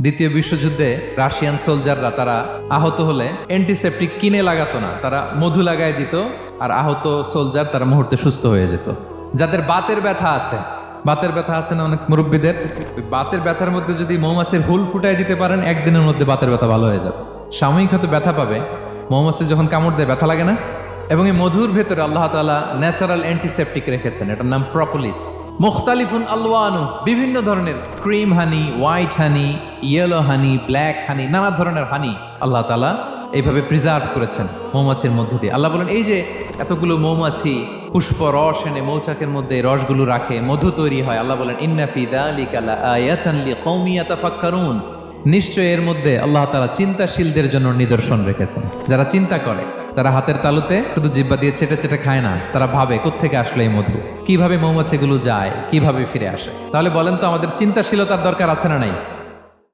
দ্বিতীয় বিশ্বযুদ্ধে রাশিয়ান সোলজাররা তারা আহত হলে অ্যান্টিসেপটিক কিনে লাগাতো না, তারা মধু লাগায় দিত, আর আহত সোলজার তারা মুহূর্তে সুস্থ হয়ে যেত। যাদের বাতের ব্যথা আছে, বাতের ব্যথা আছে না অনেক মুরব্বীদের, ওই বাতের ব্যথার মধ্যে যদি মৌমাছির হুল ফুটাই দিতে পারেন, একদিনের মধ্যে বাতের ব্যথা ভালো হয়ে যাবে। সাময়িক হয়তো ব্যথা পাবে, মৌমাছি যখন কামড় দেয় ব্যথা লাগে না। এবং এই মধুর ভেতরে আল্লাহ তাআলা ন্যাচারাল অ্যান্টিসেপটিক রেখেছেন, এটার নাম প্রপোলিস। মুখতালিফুন আলওয়ানু, বিভিন্ন ধরনের ক্রিম হানি, হোয়াইট হানি, ইয়েলো হানি, ব্ল্যাক হানি, নানা ধরনের হানি আল্লাহ তাআলা এইভাবে প্রিজার্ভ করেছেন মৌমাছির মধ্য দিয়ে। আল্লাহ বলেন এই যে এতগুলো মৌমাছি পুষ্প রস এনে মৌচাকের মধ্যে রসগুলো রাখে, মধু তৈরি হয়, আল্লাহ বলেন ইন্না ফি যালিকা লাআয়াতান লিকওমি ইয়াতাফাক্কারুন, নিশ্চয় এর মধ্যে আল্লাহ তাআলা চিন্তাশীলদের জন্য নিদর্শন রেখেছেন। যারা চিন্তা করে, তারা হাতের তালুতে শুধু জিহ্বা দিয়ে চেটে চেটে খায় না, তারা ভাবে কোত্থেকে আসলো এই মধু, কিভাবে মৌমাছিগুলো যায়, কিভাবে ফিরে আসে। তাহলে বলেন তো আমাদের চিন্তাশীলতার দরকার আছে না নাই?